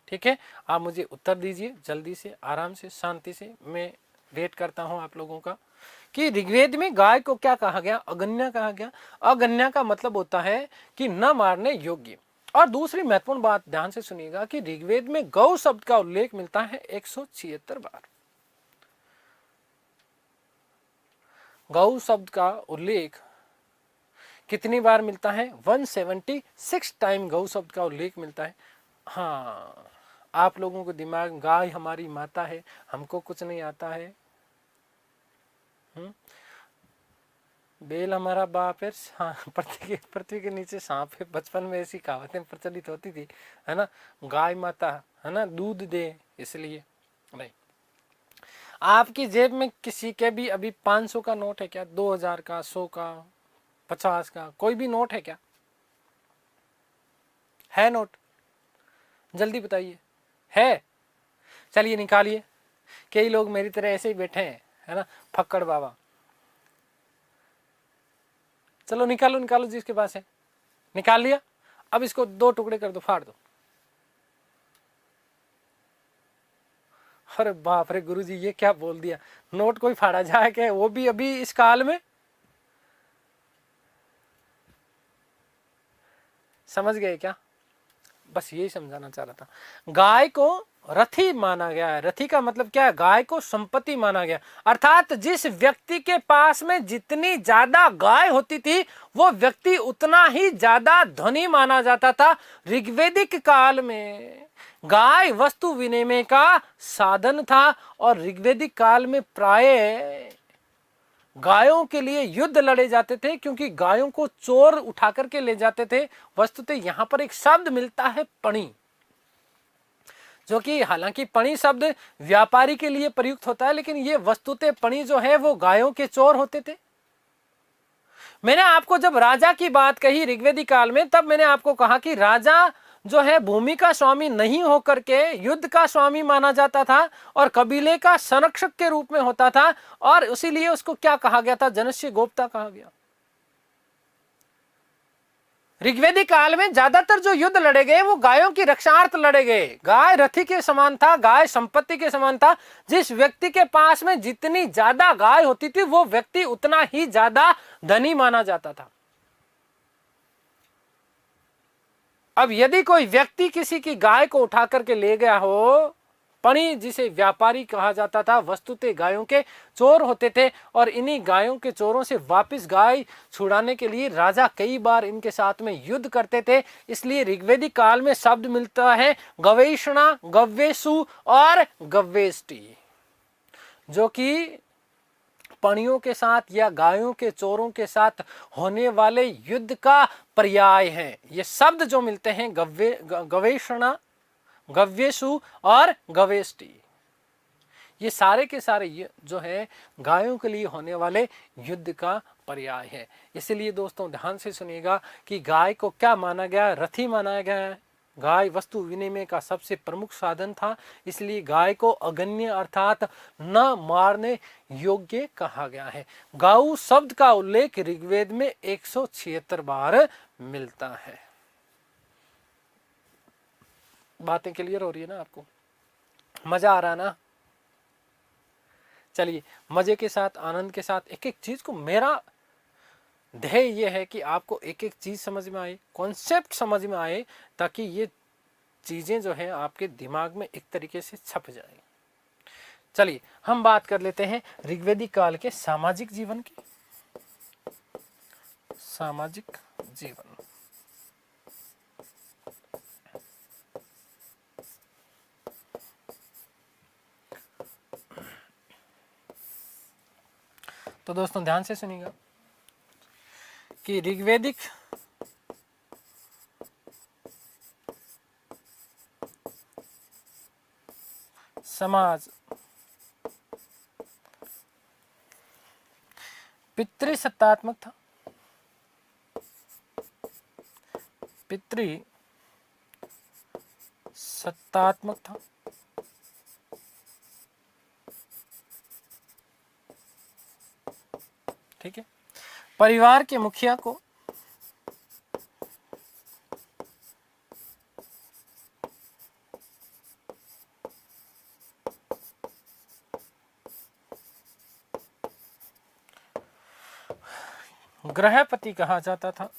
ठीक है, आप मुझे उत्तर दीजिए जल्दी से, आराम से, शांति से। मैं वेट करता हूं आप लोगों का कि ऋग्वेद में गाय को क्या कहा गया, अगन्या कहा गया। अगन्या का मतलब होता है कि न मारने योग्य। और दूसरी महत्वपूर्ण बात ध्यान से सुनिएगा कि ऋग्वेद में गौ शब्द का उल्लेख मिलता है 176 बार। गौ शब्द का उल्लेख कितनी बार मिलता है, 176 टाइम गौ शब्द का उल्लेख मिलता है। हाँ, आप लोगों को दिमाग, गाय हमारी माता है, हमको कुछ नहीं आता है, बैल हमारा बाप है, हाँ, पृथ्वी के नीचे सांप है। बचपन में ऐसी कहावतें प्रचलित होती थी, है ना, गाय माता, है ना, दूध दे, इसलिए नहीं। आपकी जेब में किसी के भी अभी 500 का नोट है क्या, 2000 का, 100 का, 50 का, कोई भी नोट है क्या, है नोट? जल्दी बताइए, है? चलिए निकालिए। कई लोग मेरी तरह ऐसे ही बैठे हैं, है ना, फक्कड़ बाबा। चलो निकालो निकालो, जिसके पास है। निकाल लिया? अब इसको 2 टुकड़े कर दो, फाड़ दो। अरे बाप रे गुरुजी, ये क्या बोल दिया, नोट कोई फाड़ा जाए क्या, वो भी अभी इस काल में? समझ गए क्या? बस यही समझाना चाह रहा था। गाय को रथी माना गया है। रथी का मतलब क्या है, गाय को संपत्ति माना गया। अर्थात जिस व्यक्ति के पास में जितनी ज्यादा गाय होती थी, वो व्यक्ति उतना ही ज्यादा धनी माना जाता था। ऋग्वेदिक काल में गाय वस्तु विनिमय का साधन था, और ऋग्वेदिक काल में प्राय गायों के लिए युद्ध लड़े जाते थे, क्योंकि गायों को चोर उठा करके ले जाते थे। वस्तुतः यहां पर एक शब्द मिलता है पणी, जो कि हालांकि पणी शब्द व्यापारी के लिए प्रयुक्त होता है, लेकिन ये वस्तुतः पणी जो है वो गायों के चोर होते थे। मैंने आपको जब राजा की बात कही ऋग्वेदिक काल में, तब मैंने आपको कहा कि राजा जो है भूमि का स्वामी नहीं होकर के युद्ध का स्वामी माना जाता था, और कबीले का संरक्षक के रूप में होता था, और इसीलिए उसको क्या कहा गया था, जनस्य गोप्ता कहा गया। ऋग्वेदिक काल में ज्यादातर जो युद्ध लड़े गए वो गायों की रक्षार्थ लड़े गए। गाय रथी के समान था, गाय संपत्ति के समान था। जिस व्यक्ति के पास में जितनी ज्यादा गाय होती थी, वो व्यक्ति उतना ही ज्यादा धनी माना जाता था। अब यदि कोई व्यक्ति किसी की गाय को उठा करके ले गया हो, पणी जिसे व्यापारी कहा जाता था, वस्तुतः गायों के चोर होते थे, और इन्हीं गायों के चोरों से वापस गाय छुड़ाने के लिए राजा कई बार इनके साथ में युद्ध करते थे। इसलिए ऋग्वेदिक काल में शब्द मिलता है गवेषणा, गव्येशु और गव्येष्टि, जो कि पणियों के साथ या गायों के चोरों के साथ होने वाले युद्ध का पर्याय है। ये शब्द जो मिलते हैं गवेषणा, गव्येशु और गवेष्टि, ये सारे के सारे जो है गायों के लिए होने वाले युद्ध का पर्याय है। इसलिए दोस्तों ध्यान से सुनिएगा कि गाय को क्या माना गया, रथी माना गया है। गाय वस्तु विनिमय का सबसे प्रमुख साधन था, इसलिए गाय को अगण्य अर्थात न मारने योग्य कहा गया है। गौ शब्द का उल्लेख ऋग्वेद में 176 बार मिलता है। बातें क्लियर हो रही है ना आपको? मजा आ रहा है ना? चलिए मजे के साथ, आनंद के साथ एक एक चीज को, मेरा ध्येय ये है कि आपको एक एक चीज समझ में आए, कॉन्सेप्ट समझ में आए, ताकि ये चीजें जो है आपके दिमाग में एक तरीके से छप जाए। चलिए हम बात कर लेते हैं ऋग्वेदिक काल के सामाजिक जीवन की। सामाजिक जीवन, तो दोस्तों ध्यान से सुनिएगा कि ऋग्वेदिक समाज पितृसत्तात्मक था। पितृसत्तात्मक था। ठीक है। परिवार के मुखिया को गृहपति कहा जाता था।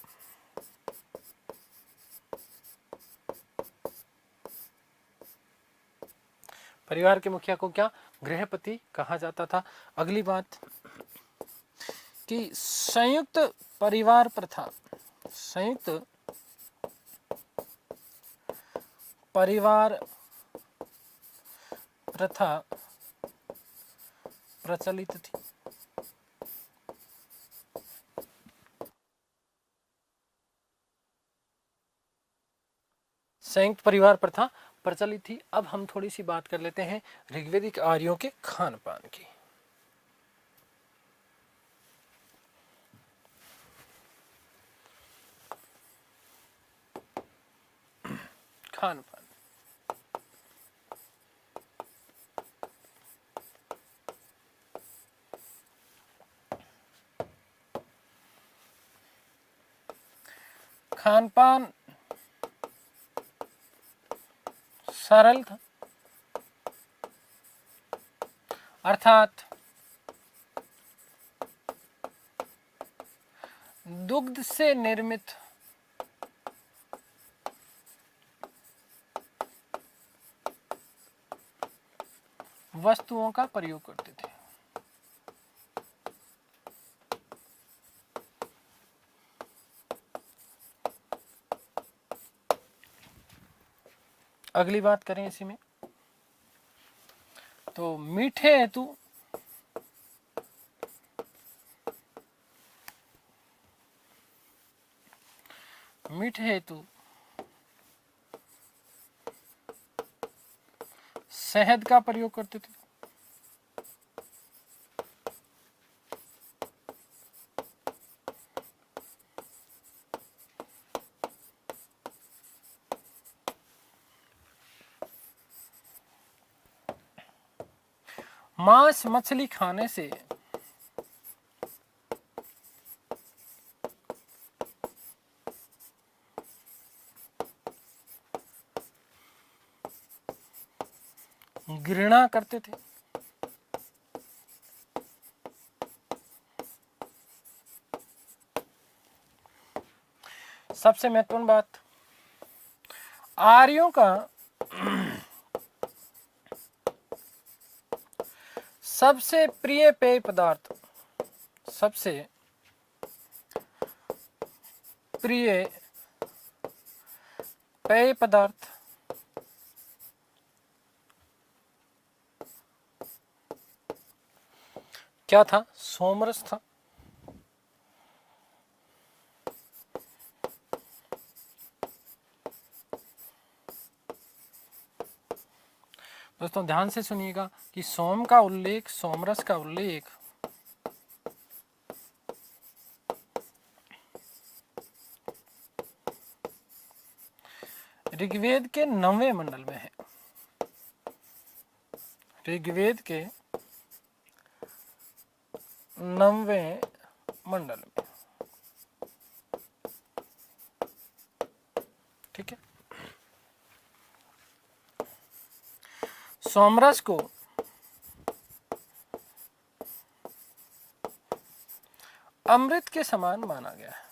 परिवार के मुखिया को क्या गृहपति कहा जाता था। अगली बात कि संयुक्त परिवार प्रथा, संयुक्त परिवार प्रथा प्रचलित थी। संयुक्त परिवार प्रथा प्रचलित थी। अब हम थोड़ी सी बात कर लेते हैं ऋग्वेदिक आर्यों के खान पान की। खान पान, खान पान सरल था, अर्थात दुग्ध से निर्मित वस्तुओं का प्रयोग करते थे। अगली बात करें इसी में तो मीठे हेतु शहद का प्रयोग करते थे। मांस मछली खाने से घृणा करते थे। सबसे महत्वपूर्ण बात, आर्यों का सबसे प्रिय पेय पदार्थ, सबसे प्रिय पेय पदार्थ क्या था? सोमरस था। दोस्तों ध्यान से सुनिएगा कि सोम का उल्लेख, सोमरस का उल्लेख ऋग्वेद के 9वें मंडल में है। ऋग्वेद के 9वें मंडल में, ठीक है। सोमरस को अमृत के समान माना गया है।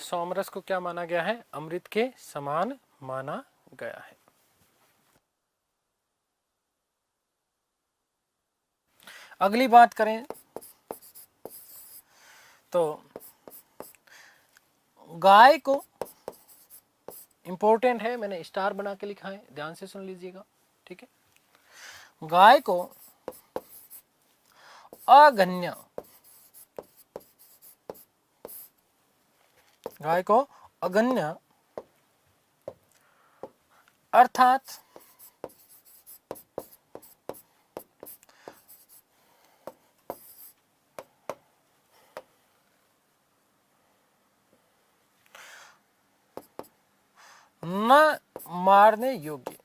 सोमरस को क्या माना गया है? अमृत के समान माना गया है। अगली बात करें तो गाय को, इंपॉर्टेंट है, मैंने स्टार बना के लिखा है, ध्यान से सुन लीजिएगा, ठीक है। गाय को अगन्य, गाय को अगन्य अर्थात न मारने योग्य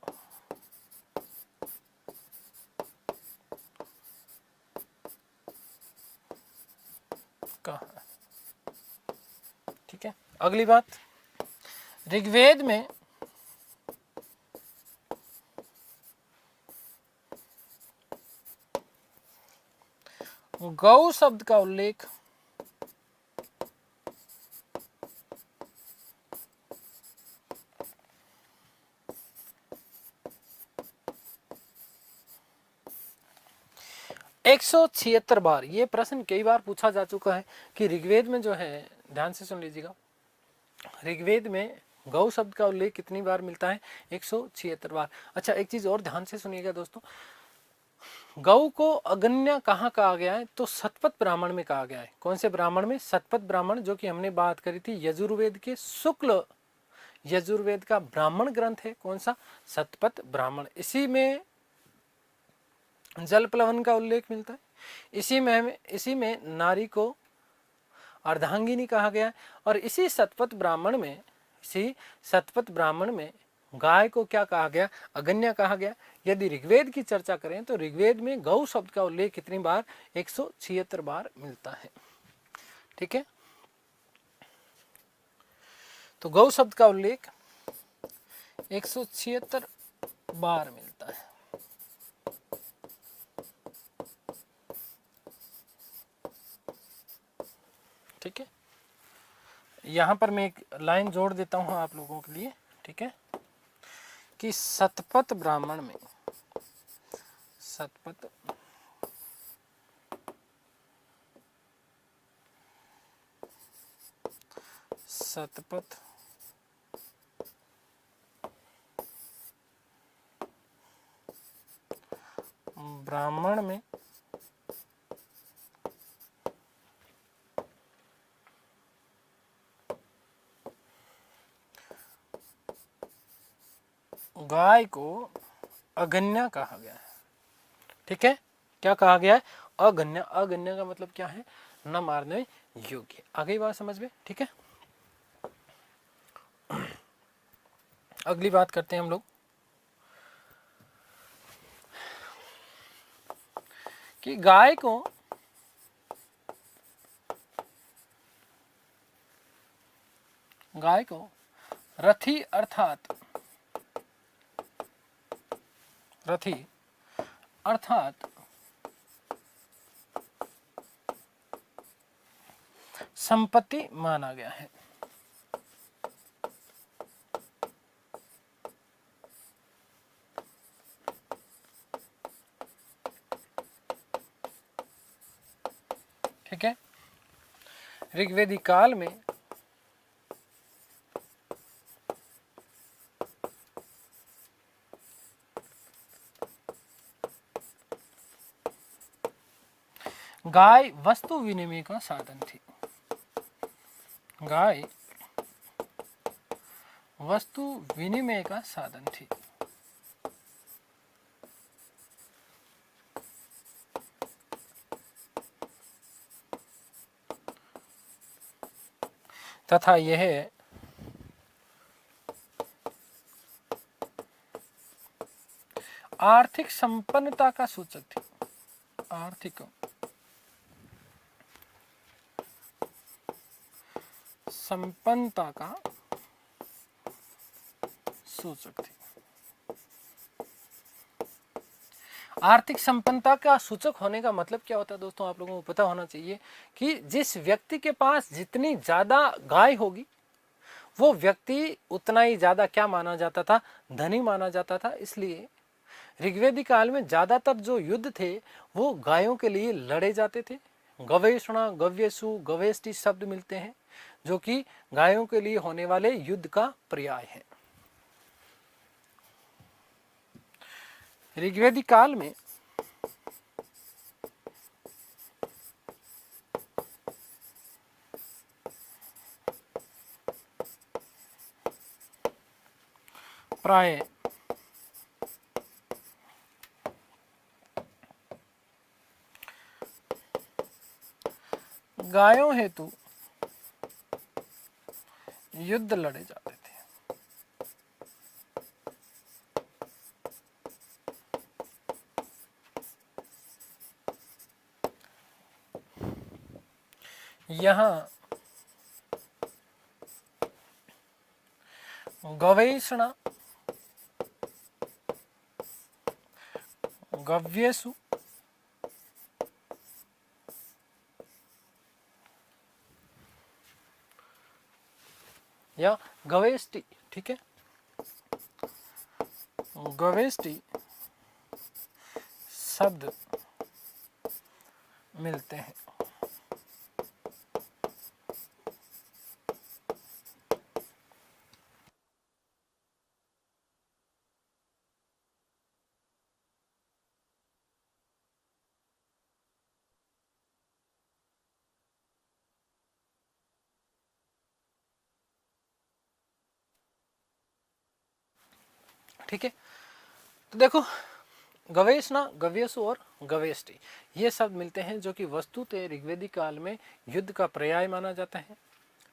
कहा, अगली बात, ऋग्वेद में गौ शब्द का उल्लेख एक सौ छिहत्तर बार। ये प्रश्न कई बार पूछा जा चुका है कि ऋग्वेद में जो है, ध्यान से सुन लीजिएगा, ऋग्वेद में गौ शब्द का उल्लेख कितनी बार मिलता है? 176 बार। अच्छा, एक चीज और ध्यान से सुनिएगा दोस्तों, गौ को अगन्य कहाँ कहा गया है? तो शतपथ ब्राह्मण में कहा गया है। कौन से ब्राह्मण में? शतपथ ब्राह्मण, जो कि हमने बात करी थी यजुर्वेद के शुक्ल यजुर्वेद का ब्राह्मण ग्रंथ है। कौन सा? शतपथ ब्राह्मण। इसी में जल प्लवन का उल्लेख मिलता है। इसी में नारी को अर्धांगिनी कहा गया है। और इसी शतपथ ब्राह्मण में गाय को क्या कहा गया? अगन्य कहा गया। यदि ऋग्वेद की चर्चा करें तो ऋग्वेद में गौ शब्द का उल्लेख कितनी बार? 176 बार मिलता है। ठीक है, तो गौ शब्द का उल्लेख 176 बार मिलता है। ठीक है, यहां पर मैं एक लाइन जोड़ देता हूं आप लोगों के लिए। ठीक है, कि शतपथ ब्राह्मण में शतपथ ब्राह्मण में गाय को अगन्य कहा गया है। ठीक है, क्या कहा गया है? अगन्य। अगन्य का मतलब क्या है? न मारने योग्य। आगे बात समझ में? ठीक है, अगली बात करते हैं हम लोग कि गाय को रथी अर्थात संपत्ति माना गया है। ठीक है, ऋग्वेदी काल में गाय वस्तु विनिमय का साधन थी। गाय वस्तु विनिमय का साधन थी। तथा यह आर्थिक संपन्नता का सूचक थी। आर्थिक संपन्नता का सूचक थी। आर्थिक संपन्नता का सूचक होने का मतलब क्या होता है दोस्तों? आप लोगों को पता होना चाहिए कि जिस व्यक्ति के पास जितनी ज्यादा गाय होगी वो व्यक्ति उतना ही ज्यादा क्या माना जाता था? धनी माना जाता था। इसलिए ऋग्वेदिक काल में ज्यादातर जो युद्ध थे वो गायों के लिए लड़े जाते थे। गवेषणा, गव्यसु, गवेष्टि शब्द मिलते हैं जो कि गायों के लिए होने वाले युद्ध का पर्याय है। ऋग्वेदिक काल में प्राय गायों हेतु युद्ध लड़े जाते थे। यहाँ गवेषणा गव्येषु या गवेष्टि, ठीक है, गवेष्टि शब्द मिलते हैं। ठीक है, तो देखो गवेषणा, गव्यसु और गवेष्टि ये शब्द मिलते हैं जो कि वस्तुतः ऋग्वेदिक काल में युद्ध का पर्याय माना जाता है।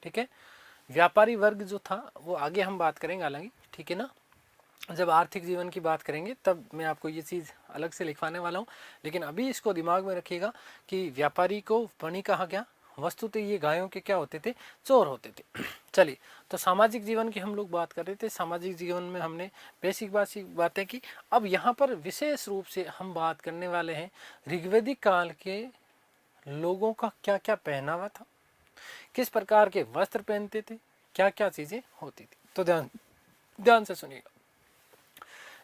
ठीक है, व्यापारी वर्ग जो था वो आगे हम बात करेंगे हालांकि, ठीक है ना, जब आर्थिक जीवन की बात करेंगे तब मैं आपको ये चीज़ अलग से लिखवाने वाला हूँ, लेकिन अभी इसको दिमाग में रखिएगा कि व्यापारी को वणिक कहा गया, वस्तुतः ये गायों के क्या होते थे, चोर होते थे। चलिए, तो सामाजिक जीवन की हम लोग बात कर रहे थे, सामाजिक जीवन में हमने बेसिक बातें की। अब यहाँ पर विशेष रूप से हम बात करने वाले हैं ऋग्वेदिक काल के लोगों का क्या क्या पहनावा था, किस प्रकार के वस्त्र पहनते थे, क्या क्या चीजें होती थी। तो ध्यान से सुनिएगा।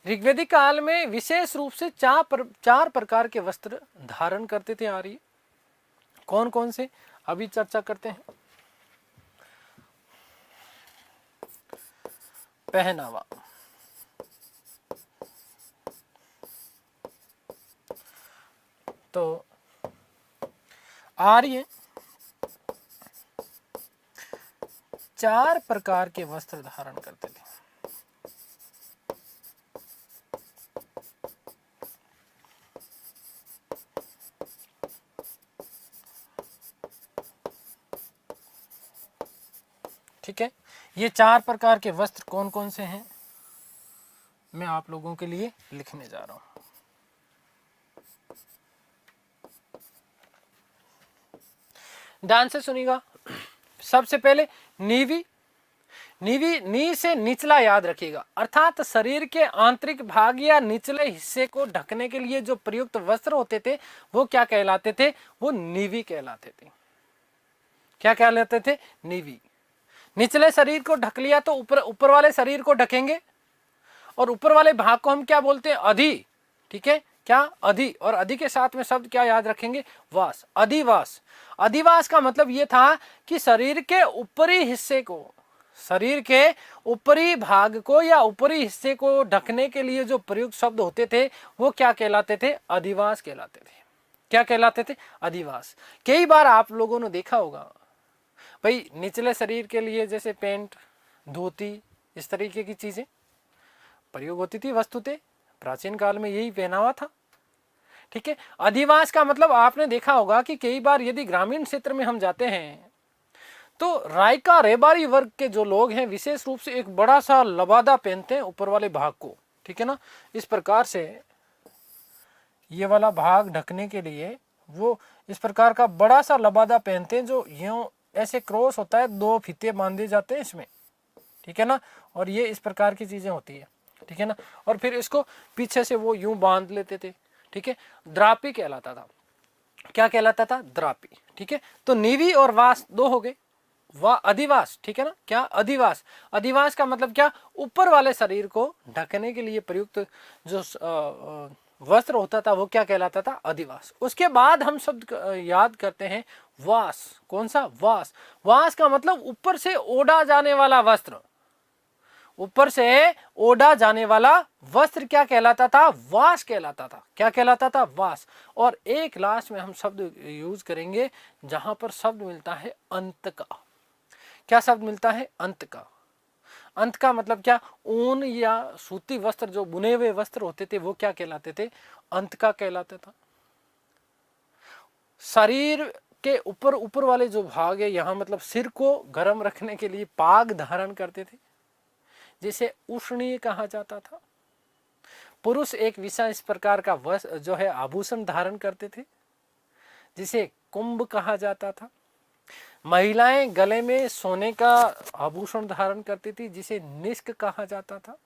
ऋग्वेदिक काल में विशेष रूप से चार प्रकार के वस्त्र धारण करते थे आर्य। कौन कौन से अभी चर्चा करते हैं। पहनावा, तो आर्य चार प्रकार के वस्त्र धारण करते थे। ठीक है, ये चार प्रकार के वस्त्र कौन कौन से हैं मैं आप लोगों के लिए लिखने जा रहा हूं। ध्यान से सुनिएगा। सबसे पहले नीवी, नी से निचला याद रखिएगा, अर्थात शरीर के आंतरिक भाग या निचले हिस्से को ढकने के लिए जो प्रयुक्त वस्त्र होते थे वो क्या कहलाते थे, वो नीवी कहलाते थे। क्या कहलाते थे, नीवी। निचले शरीर को ढक लिया तो ऊपर वाले शरीर को ढकेंगे, और ऊपर वाले भाग को हम क्या बोलते हैं, अधि। ठीक है, क्या, अधि। और अधि के साथ में शब्द क्या याद रखेंगे, वास, अधिवास। अधिवास का मतलब यह था कि शरीर के ऊपरी हिस्से को, शरीर के ऊपरी भाग को या ऊपरी हिस्से को ढकने के लिए जो प्रयुक्त शब्द होते थे वो क्या कहलाते थे, अधिवास कहलाते थे। क्या कहलाते थे, अधिवास। कई बार आप लोगों ने देखा होगा भाई, निचले शरीर के लिए जैसे पैंट, धोती, इस तरीके की चीजें प्रयोग होती थी। वस्तुतः प्राचीन काल में यही पहनावा था। ठीक है, अधिवास का मतलब आपने देखा होगा कि कई बार यदि ग्रामीण क्षेत्र में हम जाते हैं तो रायका रेबारी वर्ग के जो लोग हैं विशेष रूप से एक बड़ा सा लबादा पहनते हैं ऊपर वाले भाग को। ठीक है ना, इस प्रकार से ये वाला भाग ढकने के लिए वो इस प्रकार का बड़ा सा लबादा पहनते हैं जो यूं ऐसे क्रॉस होता है, दो फीते बांधे जाते हैं इसमें। ठीक है ना, और ये इस प्रकार की चीजें होती है। ठीक है ना, और फिर इसको पीछे से वो यूं बांध लेते थे। ठीक है, द्रापी कहलाता था। क्या कहलाता था, द्रापी। ठीक है, तो नीवी और वास दो हो गए, वा अधिवास। ठीक है ना, क्या, अधिवास। अधिवास का मतलब क्या, ऊपर वाले शरीर को ढकने के लिए प्रयुक्त जो वस्त्र होता था वो क्या कहलाता था, अधिवास। उसके बाद हम शब्द याद करते हैं वास। कौन सा, वास। वास का मतलब ऊपर से ओढ़ा जाने वाला वस्त्र, ऊपर से ओढ़ा जाने वाला वस्त्र क्या कहलाता था, वास कहलाता था। क्या कहलाता था, वास। और एक लास्ट में हम शब्द यूज करेंगे जहां पर शब्द मिलता है अंत का। क्या शब्द मिलता है, अंत का। अंत का मतलब क्या, ऊन या सूती वस्त्र, जो बुने हुए वस्त्र होते थे वो क्या कहलाते थे, अंत का कहलाता था। शरीर के ऊपर वाले जो भाग है यहाँ मतलब सिर को गर्म रखने के लिए पाग धारण करते थे जिसे उष्णीय कहा जाता था। पुरुष एक विशेष प्रकार का वस्त्र जो है आभूषण धारण करते थे जिसे कुंभ कहा जाता था। महिलाएं गले में सोने का आभूषण धारण करती थी जिसे निष्क कहा जाता था।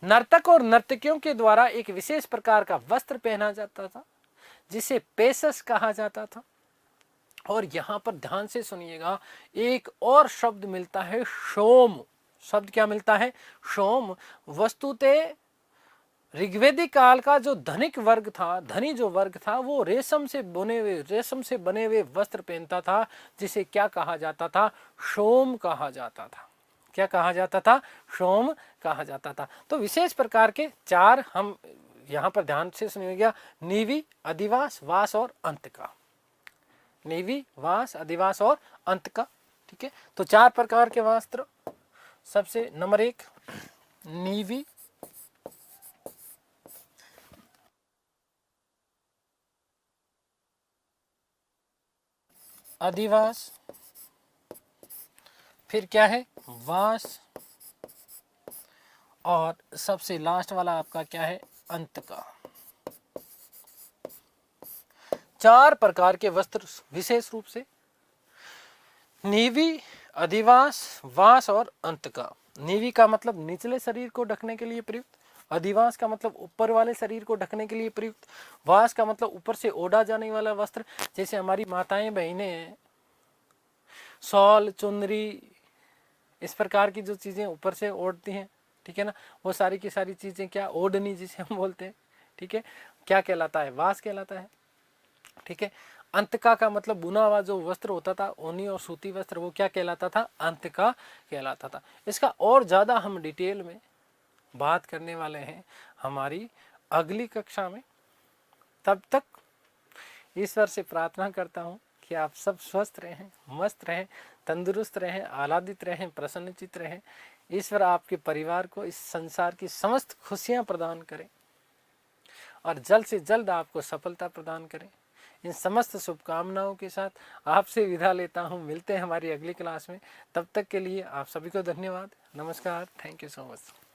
नर्तक और नर्तकियों के द्वारा एक विशेष प्रकार का वस्त्र पहना जाता था जिसे पेशस कहा जाता था। और यहां पर ध्यान से सुनिएगा, एक और शब्द मिलता है शोम। शब्द क्या मिलता है? शोम। वस्तुतः ऋग्वेदिक काल का जो धनिक वर्ग था, धनी जो वर्ग था, वो रेशम से बने हुए वस्त्र पहनता था जिसे क्या कहा जाता था? शोम कहा जाता था। क्या कहा जाता था? शोम कहा जाता था। तो विशेष प्रकार के चार हम यहां पर ध्यान से सुनिएगा, नीवी, अधिवास, वास और अंत का। नीवी, वास, अधिवास और अंत का। ठीक है, तो चार प्रकार के वस्त्र। सबसे नंबर 1 नीवी, अधिवास, फिर क्या है? वास, और सबसे लास्ट वाला आपका क्या है? अंत का। चार प्रकार के वस्त्र विशेष रूप से, नीवी, अधिवास, वास और अंत का। नीवी का मतलब निचले शरीर को ढकने के लिए प्रयुक्त, अधिवास का मतलब ऊपर वाले शरीर को ढकने के लिए प्रयुक्त, वास का मतलब ऊपर से ओढ़ा जाने वाला वस्त्र, जैसे हमारी माताएं बहनें शॉल, चुनरी, इस प्रकार की जो चीजें ऊपर से ओढ़ती हैं, ठीक है ना, वो सारी की सारी चीजें क्या? ओढ़नी जिसे हम बोलते हैं। ठीक है, क्या कहलाता है? वास कहलाता है। ठीक है, अंतका का मतलब बुना हुआ जो वस्त्र होता था, ऊनी और सूती वस्त्र, वो क्या कहलाता था? अंतका कहलाता था। इसका और ज्यादा हम डिटेल में बात करने वाले हैं हमारी अगली कक्षा में। तब तक ईश्वर से प्रार्थना करता हूँ कि आप सब स्वस्थ रहें, मस्त रहें, तंदुरुस्त रहें, आह्लादित रहें, प्रसन्नचित रहें। ईश्वर आपके परिवार को इस संसार की समस्त खुशियाँ प्रदान करें और जल्द से जल्द आपको सफलता प्रदान करें। इन समस्त शुभकामनाओं के साथ आपसे विदा लेता हूँ। मिलते हैं हमारी अगली क्लास में। तब तक के लिए आप सभी को धन्यवाद। नमस्कार। Thank you so much.